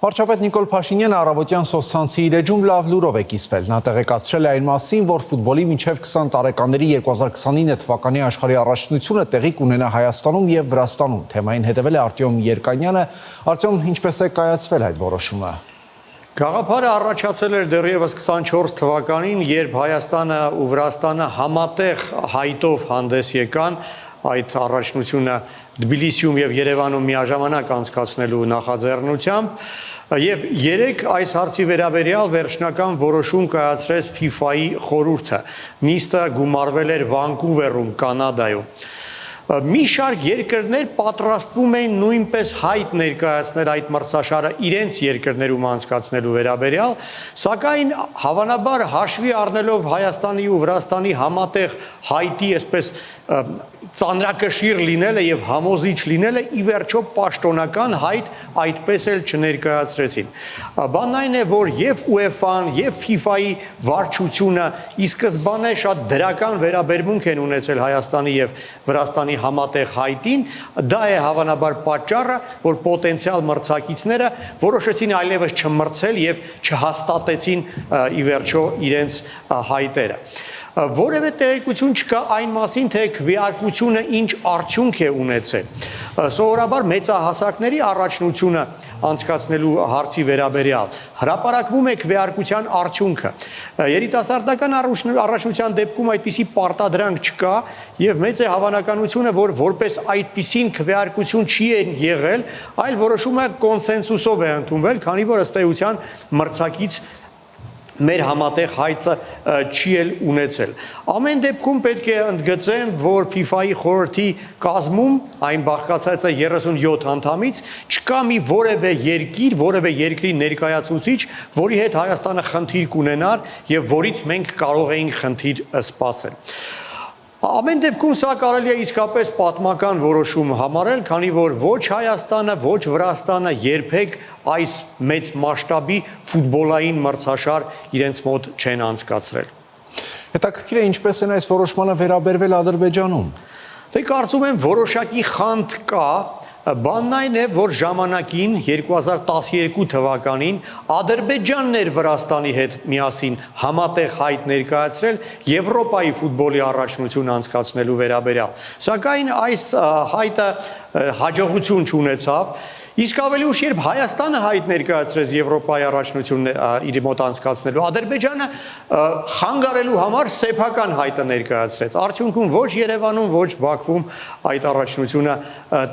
Վարչապետ Նիկոլ Փաշինյանը առավոտյան սոցցանցի իր էջում լավ լուրով է կիսվել։ Նա տեղեկացրել է այն մասին, որ ֆուտբոլի մինչև 20 տարեկաների 2029 թվականի աշխարհի առաջնությունը տեղի կունենա Հայաստանում եւ Վրաստանում։ Թեմային հետևել է Արտյոմ Երկանյանը։ Արտյոմ, ինչպես է կայացվել այդ որոշումը։ Գաղափարը առաջացել էր դեռևս 24 թվականին, երբ Հայաստանը ու Վրաստանը համատեղ հայտով հանդես եկան այդ առաջնությունը Թբիլիսիում եւ Երևանում միաժամանակ անցկացնելու նախաձեռնությամբ եւ երեք այս հարցի վերաբերյալ վերջնական որոշում կայացրեց FIFA-ի խորհուրդը։ Նիստը գումարվել էր Վանկուվերում, Կանադայում։ Մի շարք երկրներ պատրաստվում են նույնպես հայտ ներկայացնել այդ մրցաշարը իրենց երկրներում անցկացնելու վերաբերյալ, սակայն հավանաբար հաշվի առնելով Հայաստանի ու Վրաստանի համատեղ հայտի այսպես ծանրակշիռ լինելը եւ համոզիչ լինելը ի վերջո պաշտոնական հայտ այդպես էլ չներկայացրեցին։ Բանն այն է, որ եւ UEFA-ն եւ FIFA-ի վարչությունը ի սկզբանե շատ դրական վերաբերմունք են ունեցել Հայաստանի եւ Վրաստանի համատեղ հայտին, դա է հավանաբար պատճառը, որ պոտենցիալ մրցակիցները որոշեցին այլևս չմրցել եւ չհաստատեցին ի վերջո իրենց հայտերը։ Որևէ տեղեկություն չկա այն մասին, թե քվեարկությունը ինչ արդյունք է ունեցել։ Սովորաբար մեծահասակների առաջնությունը անցկացնելու հարցի վերաբերյալ հրապարակվում է քվեարկության արդյունքը։ Երիտասարդական առաջնության դեպքում այդպիսի պարտադրանք չկա եւ մեծ է հավանականությունը, որ որպես այդպիսին քվեարկություն չի եղել, այլ որոշումը կոնսենսուսով է ընդունվել, քանի որ ըստ էության մրցակից մեր համատեղ հայտը չի էլ ունեցել։ Ամեն դեպքում պետք է ընդգծեմ, որ FIFA-ի խորհրդի կազմում, այն բաղկացած է 37 անդամից, չկա մի որևէ երկիր, որևէ երկրի ներկայացուցիչ, որի հետ Հայաստանը խնդիր կունենար եւ որից մենք կարող էինք խնդիր սպասել։ Ամեն դեպքում սա կարելի է իսկապես պատմական որոշում համարել, քանի որ ոչ Հայաստանը, ոչ Վրաստանը երբեք այս մեծ մասշտաբի ֆուտբոլային մրցաշար իրենց մոտ չեն անցկացրել։ Հետաքրքիր է ինչպես են այս որոշմանը վերաբերվել Ադրբեջանում։ Դե կարծում եմ որոշակի խանդ կա, բանն այն է, որ ժամանակին 2012 թվականին Ադրբեջանն էր Վրաստանի հետ միասին համատեղ հայտ ներկայացրել Եվրոպայի ֆուտբոլի առաջնություն անցկացնելու վերաբերյալ։ Սակայն այս հայտը հաջողություն չունեցավ։ Իսկ ավելի ուշ, երբ Հայաստանը հայտ ներկայացրեց Եվրոպայի առաջնությունն իր մոտ անցկացնելու, Ադրբեջանը խանգարելու համար սեփական հայտը ներկայացրեց։ Արդյունքում ոչ Երևանում, ոչ Բաքվում այդ առաջնությունը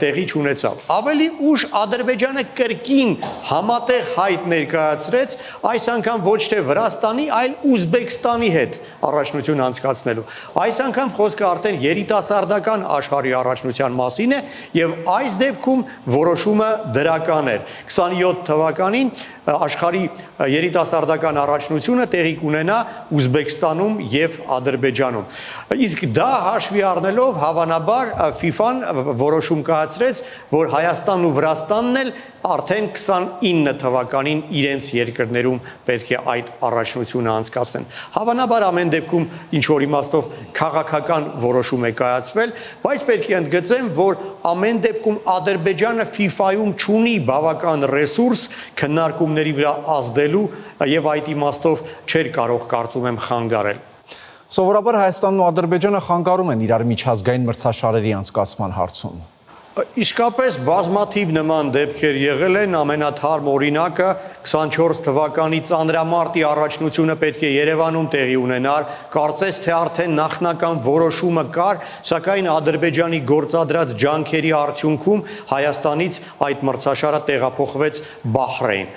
տեղի չունեցավ։ Ավելի ուշ Ադրբեջանը կրկին համատեղ հայտ ներկայացրեց, այս անգամ ոչ թե Վրաստանի, այլ Ուզբեկստանի հետ առաջնություն անցկացնելու։ Այս անգամ խոսքը արդեն երիտասարդական աշխարհի առաջնության մասին է, եւ այս դեպքում որոշումը դրական էր։ 27 թվականին աշխարհի երիտասարդական առաջնությունը տեղի կունենա Ուզբեկստանում եւ Ադրբեջանում։ Իսկ դա հաշվի առնելով հավանաբար FIFA-ն որոշում կայացրեց, որ Հայաստանն ու Վրաստանն էլ արդեն 29 թվականին իրենց երկրներում պետք է այդ առաջնությունը անցկացնեն։ Հավանաբար ամեն դեպքում ինչ որ իմաստով քաղաքական որոշում է կայացվել, բայց պետք է ընդգծեմ, որ ամեն դեպքում Ադրբեջանը FIFA-ում չունի բավական ռեսուրս քննարկումների վրա ազդելու եւ այդ իմաստով չէր կարող կարծում եմ խանգարել։ Սովորաբար Հայաստանն ու Ադրբեջանը խանգարում են իրար միջազգային մրցաշարերի անցկացման հարցում։ Իսկապես բազմաթիվ նման դեպքեր եղել են, ամենաթարմ օրինակը 24 թվականի ծանրամարտի առաջնությունը պետք է Երևանում տեղի ունենար, կարծես թե արդեն նախնական որոշումը կար, սակայն Ադրբեջանի գործադրած ջանքերի արդյունքում Հայաստանից այդ մրցաշարը տեղափոխվեց Բահրեյն։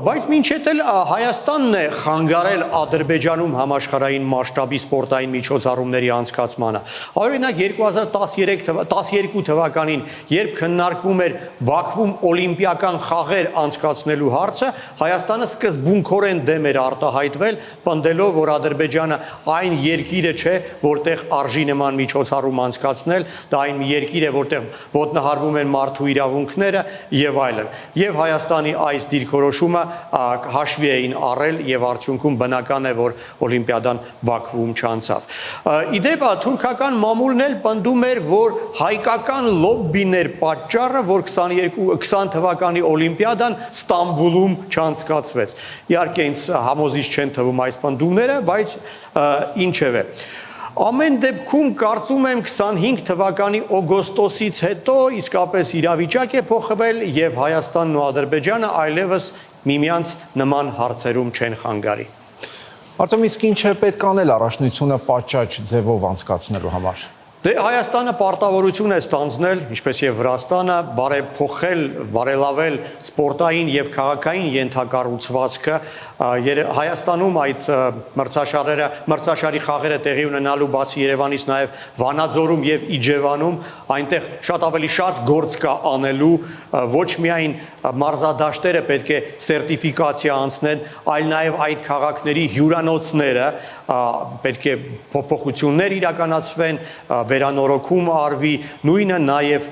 Բայց մինչեւ էլ Հայաստանն է խանգարել Ադրբեջանում համաշխարհային մասշտաբի սպորտային միջոցառումների անցկացմանը։ Օրինակ 2012 թվականին, երբ քննարկվում էր Բաքվում օլիմպիական խաղեր անցկացնելու հարցը, Հայաստանը սկզբունքորեն դեմ էր արտահայտվել, պնդելով, որ Ադրբեջանը այն երկիրը չէ, որտեղ արժի նման միջոցառում անցկացնել, դա այն երկիր է, որտեղ ոտնահարվում են մարդու իրավունքները եւ այլն։ Եվ Հայաստանի այս դիրքորոշումը հաշվի էին առել եւ արդյունքում բնական է, որ օլիմպիադան Բաքվում չանցավ։ Իդեպ թուրքական մամուլն էլ պնդում էր, որ հայկական լոբբի լոբբիներ պատճառը, որ 20 թվականի Օլիմպիադան Ստամբուլում չանցկացվեց։ Իհարկե ինձ համոզիչ չեն թվում այս պնդումները, բայց ինչևէ։ Ամեն դեպքում կարծում եմ 25 թվականի օգոստոսից հետո իսկապես իրավիճակ է փոխվել եւ Հայաստանն ու Ադրբեջանը այլևս միմյանց նման հարցերում չեն խանգարի։ Արտեմ, իսկ ինչ է պետք անել առաջնությունը պատշաճ ձևով անցկացնելու համար։ Դե Հայաստանը պարտավորություն է ստանձնել, ինչպես եւ Վրաստանը, բարեփոխել, բարելավել սպորտային եւ քաղաքային ենթակառուցվածքը։ Հայաստանում այդ մրցաշարի խաղերը տեղի ունենալու բացի Երևանից նաեւ Վանաձորում եւ Իջևանում, այնտեղ շատ ավելի շատ գործ կա անելու, ոչ միայն մարզադաշտերը պետք է սերտիֆիկացիա անցնեն, այլ նաեւ այդ քաղաքների հյուրանոցները պետք է փոփոխություններ իրականացվեն, վերանորոգում արվի, նույնը նաև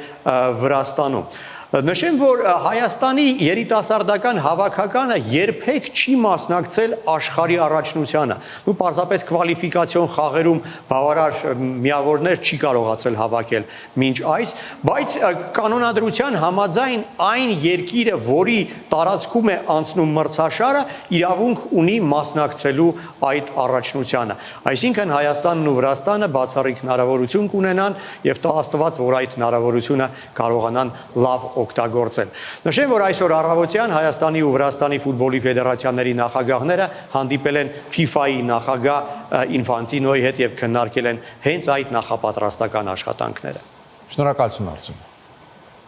Վրաստանում։ Նշեմ, որ Հայաստանի երիտասարդական հավաքականը երբեք չի մասնակցել աշխարհի առաջնությանը։ Ու պարզապես կվալիֆիկացիոն խաղերում բավարար միավորներ չի կարողացել հավաքել մինչ այս, բայց կանոնադրության համաձայն այն երկիրը, որի տարածքում է անցնում մրցաշարը, իրավունք ունի մասնակցելու այդ առաջնությանը։ Այսինքն Հայաստանն ու Վրաստանը բացառիկ հնարավորություն կունենան եւ տա Աստված, որ այդ հնարավորությունը կարողանան լավ օգտագործել։ Նշեմ, որ այսօր առավոտյան Հայաստանի ու Վրաստանի ֆուտբոլի ֆեդերացիաների նախագահները հանդիպել են FIFA-ի նախագահ Ինֆանտինոյի հետ եւ քննարկել են հենց այդ նախապատրաստական աշխատանքները։ Շնորհակալություն, Արտեմ։